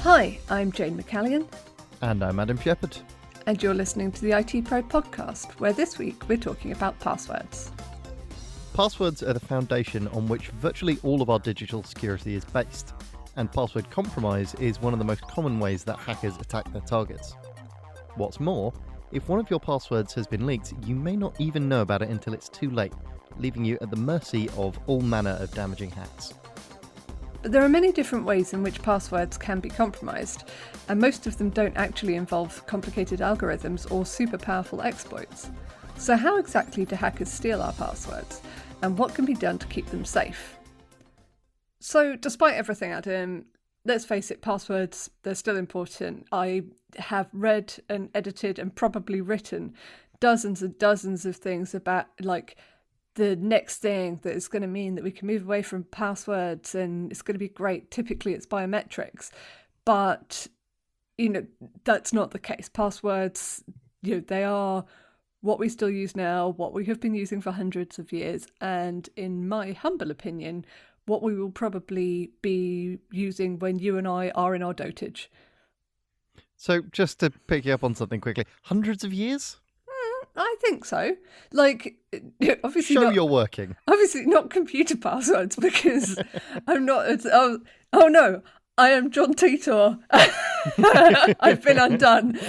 Hi, I'm Jane McCallion. And I'm Adam Shepherd. And you're listening to the ITPro Podcast, where this week we're talking about passwords. Passwords are the foundation on which virtually all of our digital security is based, and password compromise is one of the most common ways that hackers attack their targets. What's more, if one of your passwords has been leaked, you may not even know about it until it's too late, leaving you at the mercy of all manner of damaging hacks. But there are many different ways in which passwords can be compromised, and most of them don't actually involve complicated algorithms or super powerful exploits. So how exactly do hackers steal our passwords, and what can be done to keep them safe? So despite everything, Adam, let's face it, passwords, they're still important. I have read and edited and probably written dozens and dozens of things about the next thing that is going to mean that we can move away from passwords and it's going to be great. Typically it's biometrics, but that's not the case. Passwords, they are what we still use now, what we have been using for hundreds of years, and in my humble opinion, what we will probably be using when you and I are in our dotage. So just to pick you up on something quickly, hundreds of years? I think so. Obviously, show you're working. Obviously, not computer passwords because I'm not. Oh no, I am John Titor. I've been undone.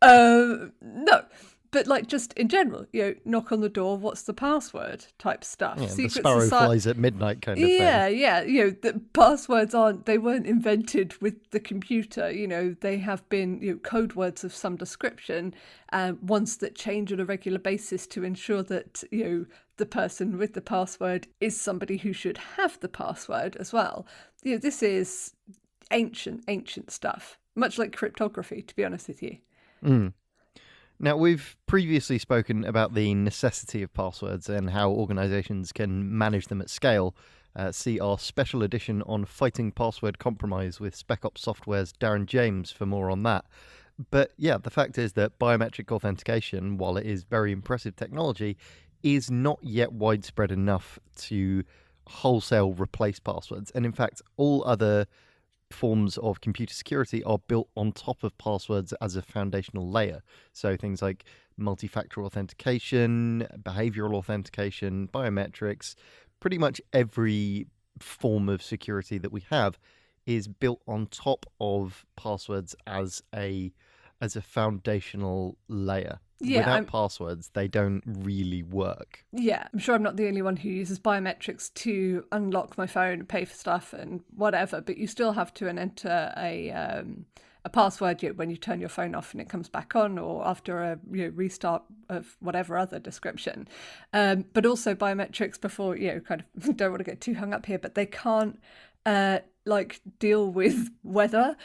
No, but just in general, knock on the door. What's the password? Type stuff. Yeah, the sparrow flies at midnight kind of thing. Yeah. The passwords weren't invented with the computer. They have been code words of some description, ones that change on a regular basis to ensure that the person with the password is somebody who should have the password as well. This is ancient stuff, much like cryptography, to be honest with you. Now, we've previously spoken about the necessity of passwords and how organisations can manage them at scale. See our special edition on fighting password compromise with Spec Ops Software's Darren James for more on that. But yeah, the fact is that biometric authentication, while it is very impressive technology, is not yet widespread enough to wholesale replace passwords. And in fact, all other forms of computer security are built on top of passwords as a foundational layer. So things like multi-factor authentication, behavioral authentication, biometrics, pretty much every form of security that we have is built on top of passwords as a foundational layer. Yeah, without passwords, they don't really work. Yeah, I'm sure I'm not the only one who uses biometrics to unlock my phone, pay for stuff and whatever, but you still have to enter a password when you turn your phone off and it comes back on, or after a restart of whatever other description. But also biometrics before, kind of don't want to get too hung up here, but they can't deal with weather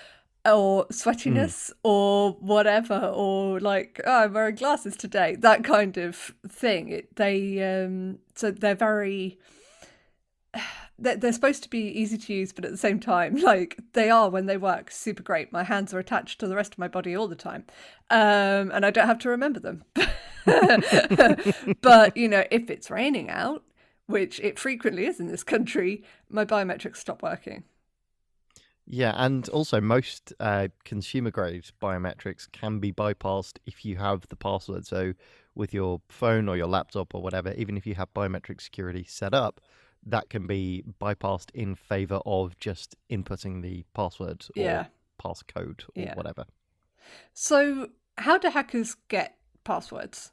or sweatiness or whatever, or I'm wearing glasses today, that kind of thing. So they're very, they're supposed to be easy to use, but at the same time, they are, when they work, super great. My hands are attached to the rest of my body all the time, and I don't have to remember them. But if it's raining out, which it frequently is in this country, my biometrics stop working. Yeah, and also most consumer-grade biometrics can be bypassed if you have the password. So with your phone or your laptop or whatever, even if you have biometric security set up, that can be bypassed in favour of just inputting the password or passcode or whatever. So how do hackers get passwords?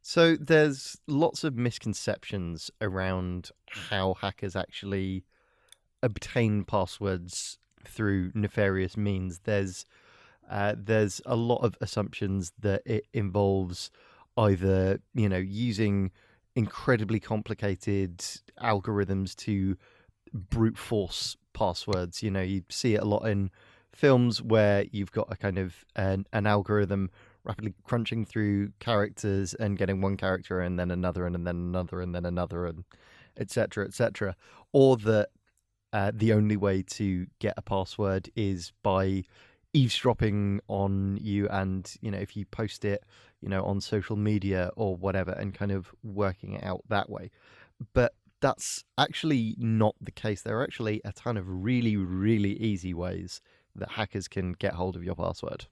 So there's lots of misconceptions around how hackers actually obtain passwords through nefarious means. There's a lot of assumptions that it involves either using incredibly complicated algorithms to brute force passwords. You see it a lot in films where you've got a kind of an algorithm rapidly crunching through characters and getting one character and then another and then another and then another and etc., or that the only way to get a password is by eavesdropping on you, and if you post it on social media or whatever, and kind of working it out that way. But that's actually not the case. There are actually a ton of really, really easy ways that hackers can get hold of your password.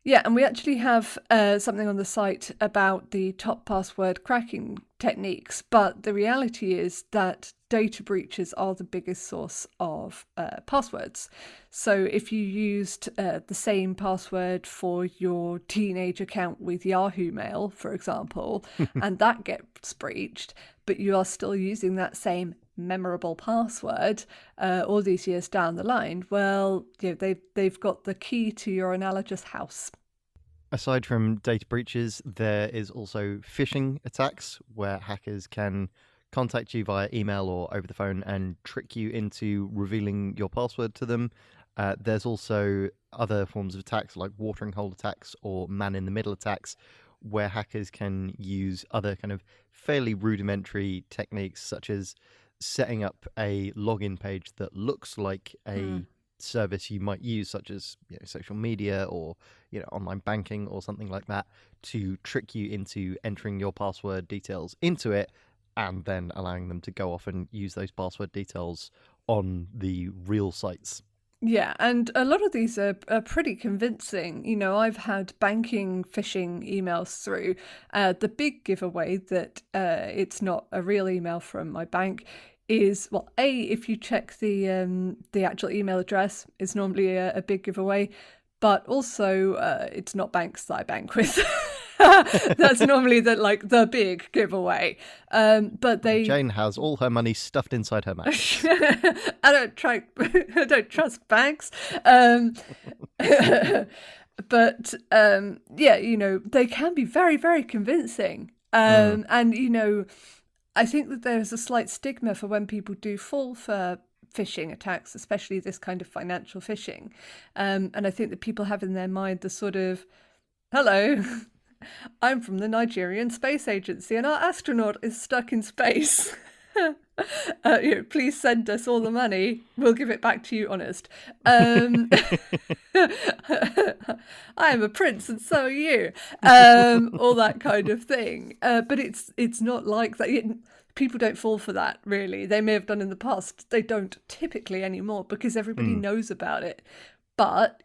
Yeah, and we actually have something on the site about the top password cracking techniques, but the reality is that data breaches are the biggest source of passwords. So if you used the same password for your teenage account with Yahoo Mail, for example, and that gets breached, but you are still using that same memorable password all these years down the line, well, they've got the key to your analogous house. Aside from data breaches, there is also phishing attacks, where hackers can contact you via email or over the phone and trick you into revealing your password to them. There's also other forms of attacks like watering hole attacks or man-in-the-middle attacks, where hackers can use other kind of fairly rudimentary techniques, such as setting up a login page that looks like a service you might use, such as social media or online banking or something like that, to trick you into entering your password details into it, and then allowing them to go off and use those password details on the real sites. Yeah, and a lot of these are pretty convincing. I've had banking phishing emails through. The big giveaway that it's not a real email from my bank is, well, if you check the actual email address, it's normally a big giveaway, but also it's not banks that I bank with. That's normally the big giveaway. But Jane has all her money stuffed inside her mattress. I don't trust banks. But they can be very, very convincing. And I think that there's a slight stigma for when people do fall for phishing attacks, especially this kind of financial phishing. And I think that people have in their mind the sort of, hello, I'm from the Nigerian Space Agency and our astronaut is stuck in space. Please send us all the money. We'll give it back to you honest. I am a prince and so are you. All that kind of thing. But it's not like that. People don't fall for that, really. They may have done in the past. They don't typically anymore because everybody knows about it. But,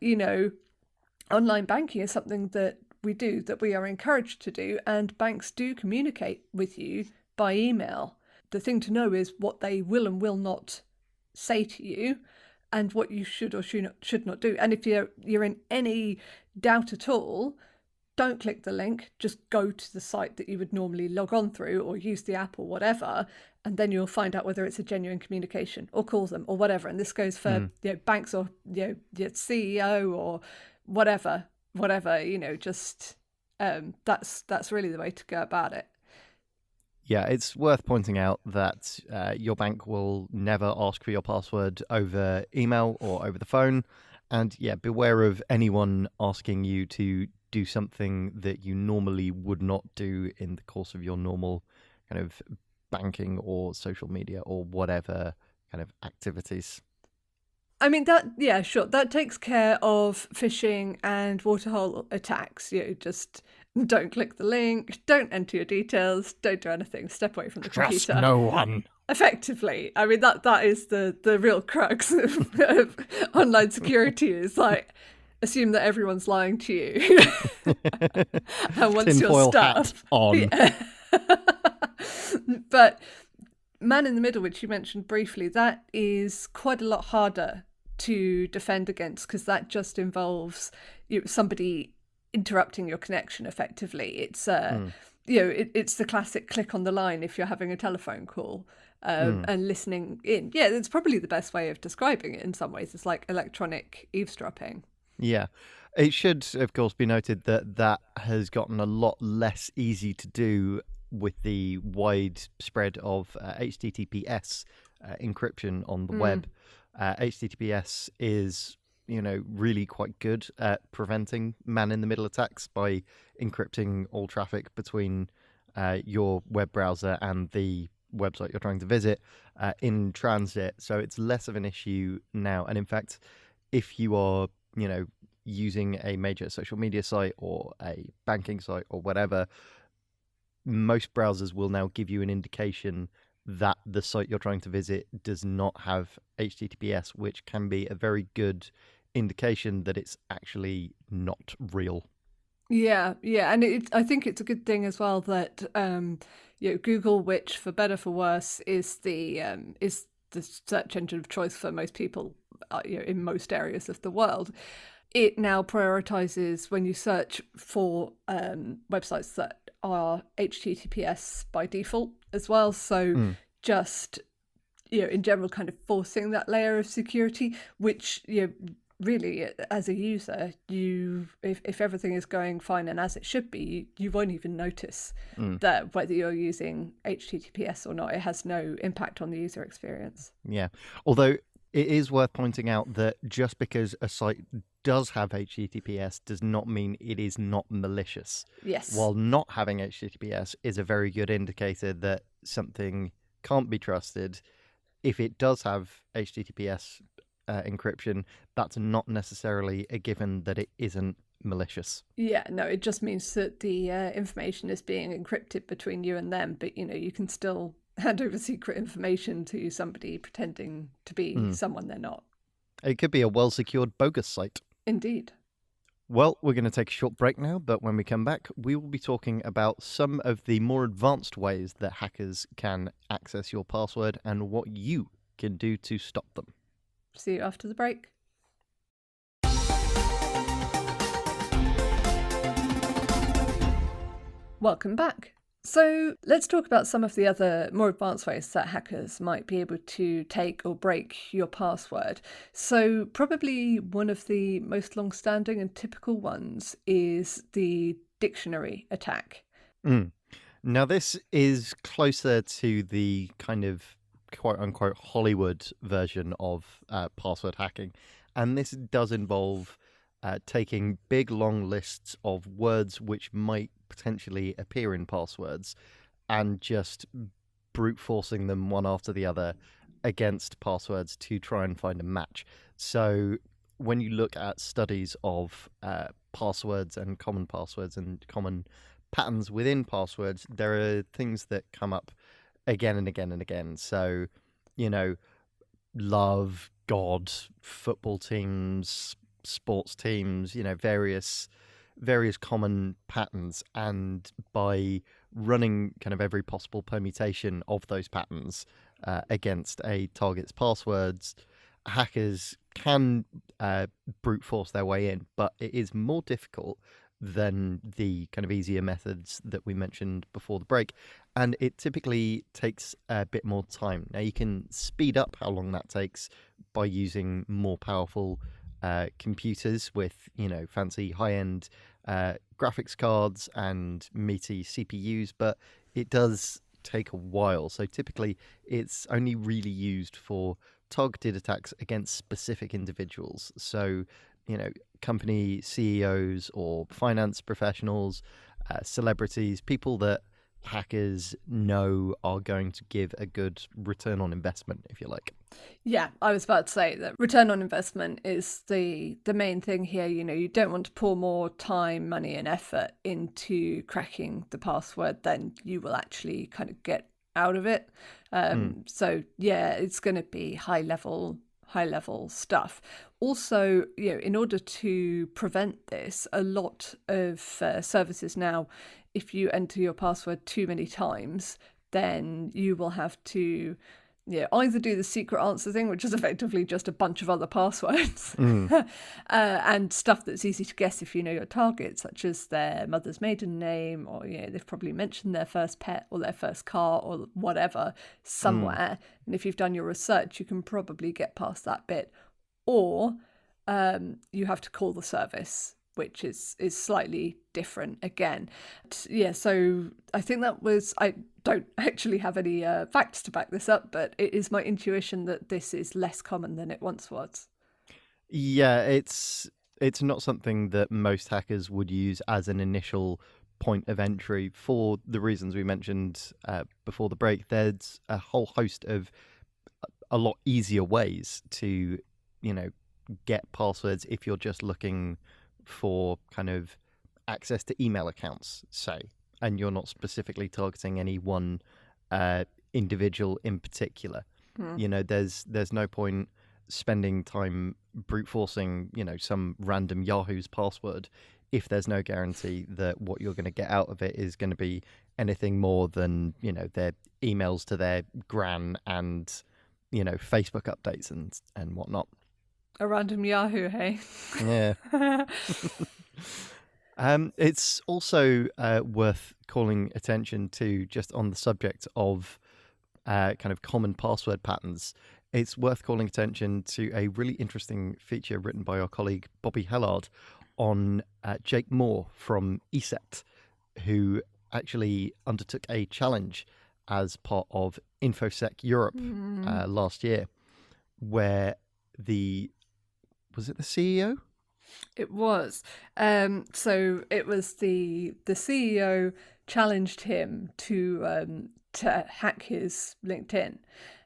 online banking is something that we do, that we are encouraged to do, and banks do communicate with you by email. The thing to know is what they will and will not say to you and what you should or should not do. And if you're in any doubt at all, don't click the link. Just go to the site that you would normally log on through or use the app or whatever, and then you'll find out whether it's a genuine communication, or call them or whatever. And this goes for banks or your CEO or whatever, just that's really the way to go about it. Yeah, it's worth pointing out that your bank will never ask for your password over email or over the phone. And beware of anyone asking you to do something that you normally would not do in the course of your normal kind of banking or social media or whatever kind of activities. I mean, sure, that takes care of phishing and waterhole attacks. Just don't click the link, don't enter your details, don't do anything, step away from the Trust computer. no one. Effectively. I mean, that is the real crux of online security, is assume that everyone's lying to you. And once your stuff on. Yeah. But man in the middle, which you mentioned briefly, that is quite a lot harder to defend against, because that just involves somebody interrupting your connection effectively. It's it's the classic click on the line if you're having a telephone call and listening in. Yeah, it's probably the best way of describing it in some ways. It's like electronic eavesdropping. Yeah. It should, of course, be noted that has gotten a lot less easy to do with the widespread of HTTPS encryption on the web. HTTPS is, really quite good at preventing man-in-the-middle attacks by encrypting all traffic between your web browser and the website you're trying to visit in transit. So it's less of an issue now. And in fact, if you are, using a major social media site or a banking site or whatever, most browsers will now give you an indication that the site you're trying to visit does not have HTTPS, which can be a very good indication that it's actually not real. Yeah, and I think it's a good thing as well that Google, which for better for worse is the search engine of choice for most people, in most areas of the world. It now prioritizes when you search for websites that are HTTPS by default as well. So just in general, kind of forcing that layer of security, which really, as a user, if everything is going fine and as it should be, you won't even notice that whether you're using HTTPS or not. It has no impact on the user experience. Yeah, although it is worth pointing out that just because a site does have HTTPS does not mean it is not malicious. Yes. While not having HTTPS is a very good indicator that something can't be trusted. If it does have HTTPS encryption, that's not necessarily a given that it isn't malicious. Yeah, no, it just means that the information is being encrypted between you and them, but you can still hand over secret information to somebody pretending to be someone they're not. It could be a well-secured bogus site. Indeed. Well, we're going to take a short break now, but when we come back, we will be talking about some of the more advanced ways that hackers can access your password and what you can do to stop them. See you after the break. Welcome back. So let's talk about some of the other more advanced ways that hackers might be able to take or break your password. So probably one of the most long-standing and typical ones is the dictionary attack. Now, this is closer to the kind of quote-unquote Hollywood version of password hacking. And this does involve taking big, long lists of words which might potentially appear in passwords and just brute forcing them one after the other against passwords to try and find a match. So when you look at studies of passwords and common patterns within passwords, there are things that come up again and again and again. So, love, God, football teams, sports teams, various common patterns, and by running kind of every possible permutation of those patterns against a target's passwords, hackers can brute force their way in, but it is more difficult than the kind of easier methods that we mentioned before the break, and it typically takes a bit more time. Now, you can speed up how long that takes by using more powerful computers with fancy high-end graphics cards and meaty CPUs, but it does take a while. So typically it's only really used for targeted attacks against specific individuals. So company CEOs or finance professionals, celebrities, people that hackers know are going to give a good return on investment, if you like. Yeah, I was about to say that return on investment is the main thing here. You don't want to pour more time, money and effort into cracking the password than you will actually kind of get out of it. So yeah, it's going to be high level stuff. Also, in order to prevent this, a lot of services now, if you enter your password too many times, then you will have to either do the secret answer thing, which is effectively just a bunch of other passwords, and stuff that's easy to guess if you know your target, such as their mother's maiden name, or they've probably mentioned their first pet or their first car or whatever somewhere. And if you've done your research, you can probably get past that bit. Or you have to call the service, which is slightly different again. Yeah, so I think I don't actually have any facts to back this up, but it is my intuition that this is less common than it once was. Yeah, it's not something that most hackers would use as an initial point of entry for the reasons we mentioned before the break. There's a whole host of a lot easier ways to, get passwords if you're just looking for kind of access to email accounts, say, and you're not specifically targeting any one individual in particular. You know, there's no point spending time brute forcing, you know, some random Yahoo's password if there's no guarantee that what you're going to get out of it is going to be anything more than, you know, their emails to their gran and, you know, Facebook updates and whatnot. A random Yahoo, hey? Yeah. It's also worth calling attention to, just on the subject of kind of common password patterns. It's worth calling attention to a really interesting feature written by our colleague Bobby Hellard on Jake Moore from ESET, who actually undertook a challenge as part of InfoSec Europe last year, where was it the CEO? It was. So it was the CEO challenged him to hack his LinkedIn,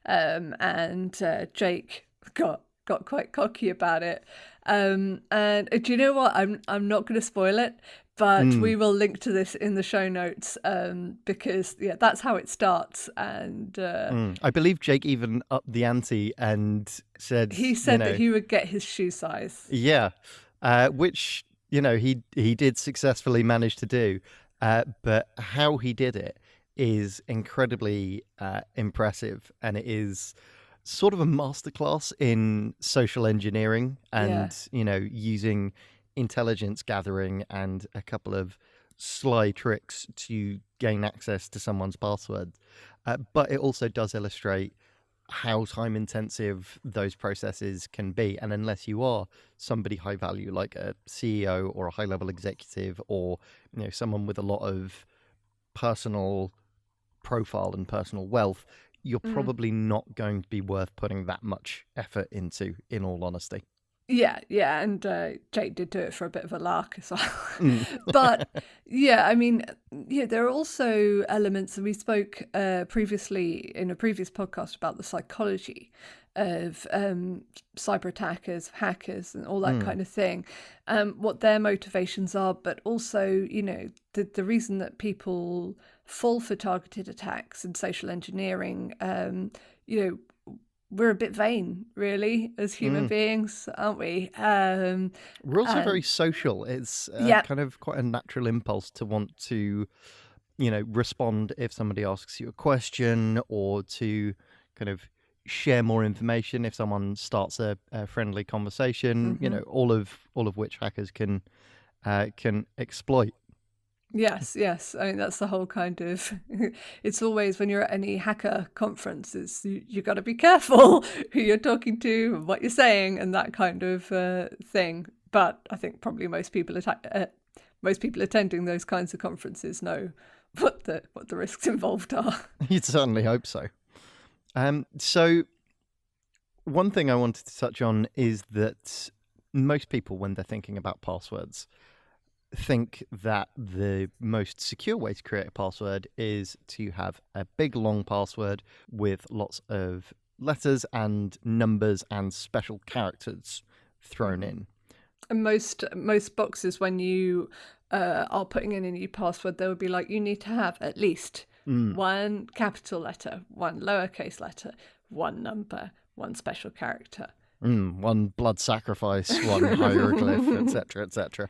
and Jake got quite cocky about it. And do you know what? I'm not going to spoil it, but we will link to this in the show notes, because that's how it starts. And I believe Jake even upped the ante and said that he would get his shoe size. Yeah, which, you know, he did successfully manage to do, but how he did it is incredibly impressive, and it is sort of a masterclass in social engineering and you know, using intelligence gathering and a couple of sly tricks to gain access to someone's password. But it also does illustrate how time intensive those processes can be, and unless you are somebody high value like a CEO or a high level executive, or, you know, someone with a lot of personal profile and personal wealth, you're probably not going to be worth putting that much effort into, in all honesty. Yeah, and Jake did do it for a bit of a lark as well. But I mean, there are also elements, and we spoke previously in a previous podcast about the psychology of cyber attackers, hackers, and all that kind of thing, what their motivations are, but also, you know, the reason that people fall for targeted attacks and social engineering. You know, we're a bit vain, really, as human beings, aren't we? We're also very social. It's kind of quite a natural impulse to want to, you know, respond if somebody asks you a question, or to kind of share more information if someone starts a friendly conversation. You know, all of which hackers can exploit. Yes. I mean, that's the whole kind of, it's always when you're at any hacker conferences, you got to be careful who you're talking to and what you're saying and that kind of thing. But I think probably most people attending those kinds of conferences know what the risks involved are. You'd certainly hope so. So one thing I wanted to touch on is that most people, when they're thinking about passwords, think that the most secure way to create a password is to have a big long password with lots of letters and numbers and special characters thrown in. And most boxes, when you are putting in a new password, they would be like, you need to have at least one capital letter, one lowercase letter, one number, one special character, one blood sacrifice, one hieroglyph, etc., etc.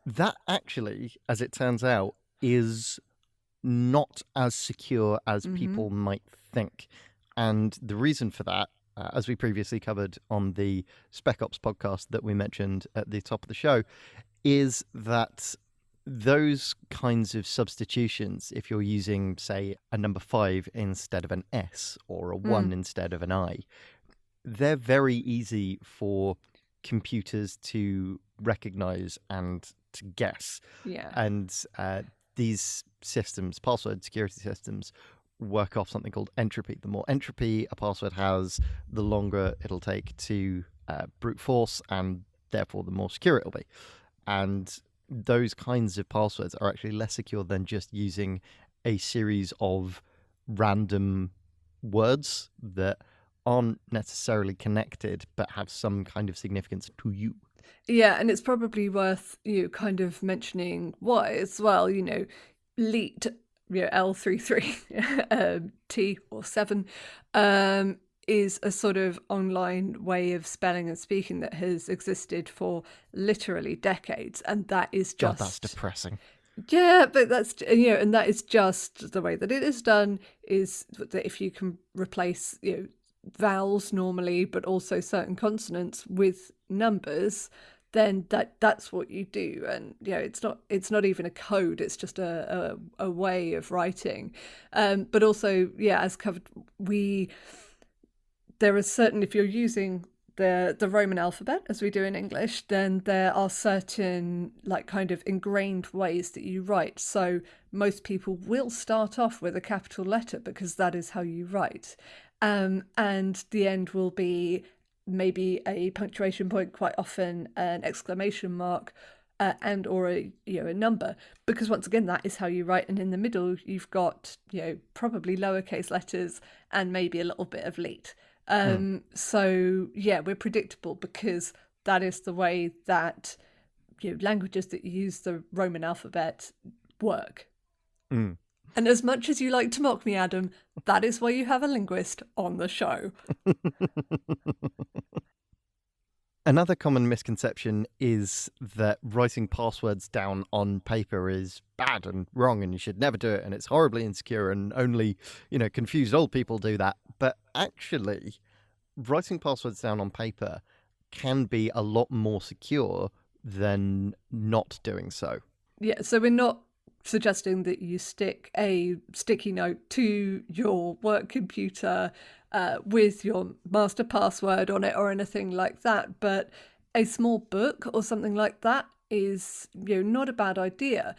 That actually, as it turns out, is not as secure as people might think. And the reason for that, as we previously covered on the Spec Ops podcast that we mentioned at the top of the show, is that those kinds of substitutions, if you're using, say, a number 5 instead of an S or a 1 instead of an I, they're very easy for computers to recognize and to guess. And these systems, password security systems, work off something called entropy. The more entropy a password has, the longer it'll take to brute force, and therefore the more secure it'll be. And those kinds of passwords are actually less secure than just using a series of random words that aren't necessarily connected but have some kind of significance to you. Yeah, and it's probably worth you kind of mentioning why as well. You know, leet L33 T or 7 is a sort of online way of spelling and speaking that has existed for literally decades, and that is just... God, that's depressing. Yeah, but that's, and that is just the way that it is done, is that if you can replace, vowels normally, but also certain consonants with numbers, then that's what you do. And it's not even a code, it's just a way of writing. But also, as covered, there is certain, if you're using the Roman alphabet as we do in English, then there are certain kind of ingrained ways that you write. So most people will start off with a capital letter because that is how you write. And the end will be maybe a punctuation point, quite often an exclamation mark, and or a number, because once again that is how you write. And in the middle you've got probably lowercase letters and maybe a little bit of leet. So we're predictable because that is the way that languages that use the Roman alphabet work. And as much as you like to mock me, Adam, that is why you have a linguist on the show. Another common misconception is that writing passwords down on paper is bad and wrong and you should never do it and it's horribly insecure and only, confused old people do that. But actually, writing passwords down on paper can be a lot more secure than not doing so. Yeah, so we're not suggesting that you stick a sticky note to your work computer with your master password on it or anything like that, but a small book or something like that is not a bad idea,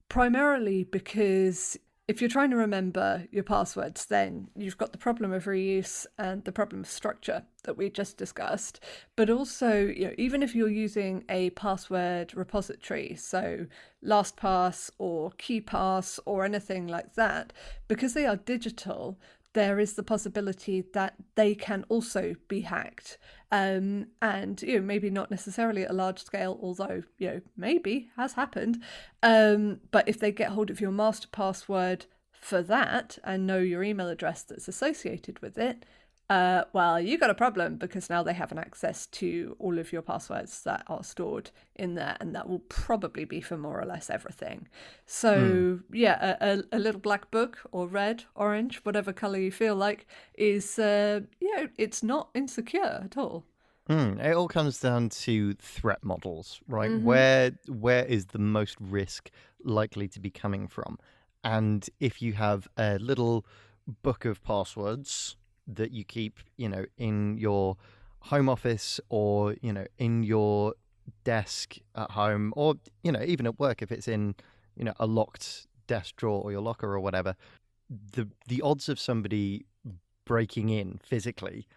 primarily because if you're trying to remember your passwords, then you've got the problem of reuse and the problem of structure that we just discussed. But also, even if you're using a password repository, so LastPass or KeyPass or anything like that, because they are digital, there is the possibility that they can also be hacked. And maybe not necessarily at a large scale, although maybe has happened. But if they get hold of your master password for that and know your email address that's associated with it, well, you got a problem, because now they have an access to all of your passwords that are stored in there, and that will probably be for more or less everything. So a little black book, or red, orange, whatever color you feel like, is it's not insecure at all. It all comes down to threat models, right? Mm-hmm. Where is the most risk likely to be coming from? And if you have a little book of passwords that you keep, in your home office, or, in your desk at home, or, even at work, if it's in, a locked desk drawer or your locker or whatever, the odds of somebody breaking in physically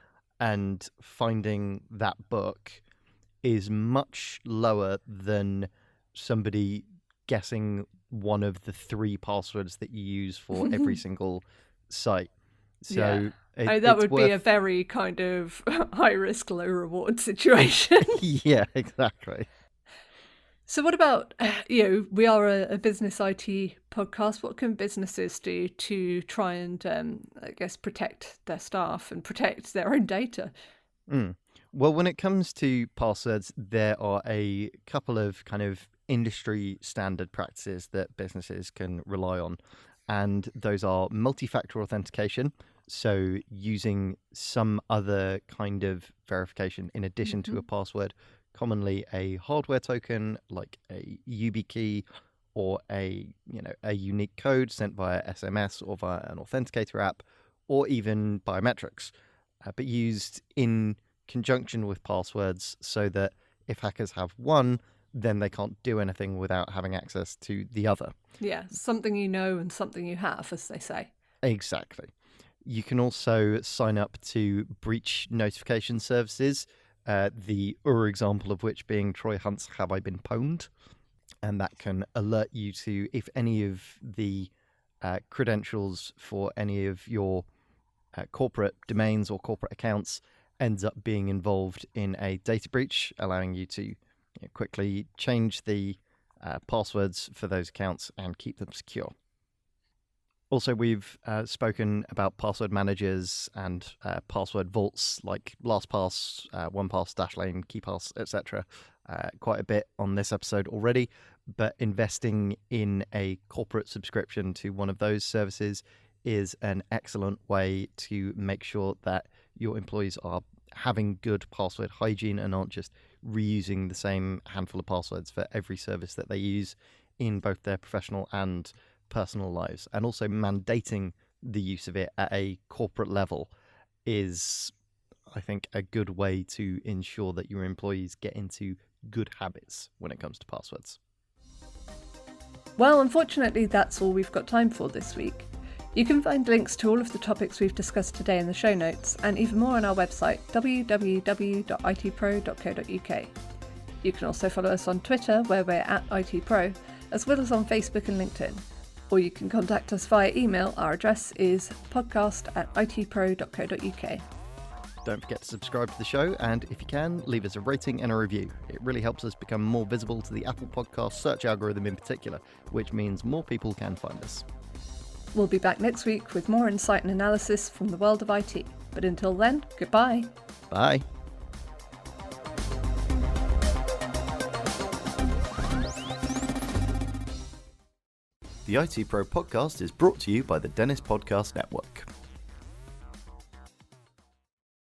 and finding that book is much lower than somebody guessing one of the 3 passwords that you use for every single site. So that would be a very kind of high risk, low reward situation. Yeah, exactly. So what about, we are a business IT podcast. What can businesses do to try and, protect their staff and protect their own data? Well, when it comes to passwords, there are a couple of kind of industry standard practices that businesses can rely on. And those are multi-factor authentication. So using some other kind of verification in addition to a password, commonly a hardware token like a YubiKey, or a unique code sent via SMS or via an authenticator app, or even biometrics, but used in conjunction with passwords, so that if hackers have one, then they can't do anything without having access to the other. Yeah, something you know and something you have, as they say. Exactly. You can also sign up to breach notification services, the example of which being Troy Hunt's Have I Been Pwned? And that can alert you to if any of the credentials for any of your corporate domains or corporate accounts ends up being involved in a data breach, allowing you to quickly change the passwords for those accounts and keep them secure. Also, we've spoken about password managers and password vaults like LastPass, OnePass, Dashlane, KeyPass, etc. Quite a bit on this episode already, but investing in a corporate subscription to one of those services is an excellent way to make sure that your employees are having good password hygiene and aren't just reusing the same handful of passwords for every service that they use in both their professional and personal lives. And also mandating the use of it at a corporate level is, I think, a good way to ensure that your employees get into good habits when it comes to passwords. Well, unfortunately, that's all we've got time for this week. You can find links to all of the topics we've discussed today in the show notes, and even more on our website, www.itpro.co.uk. You can also follow us on Twitter, where we're at ITPro, as well as on Facebook and LinkedIn. Or you can contact us via email. Our address is podcast@itpro.co.uk. Don't forget to subscribe to the show, and if you can, leave us a rating and a review. It really helps us become more visible to the Apple Podcast search algorithm in particular, which means more people can find us. We'll be back next week with more insight and analysis from the world of IT. But until then, goodbye. Bye. The ITPro Podcast is brought to you by the Dennis Podcast Network.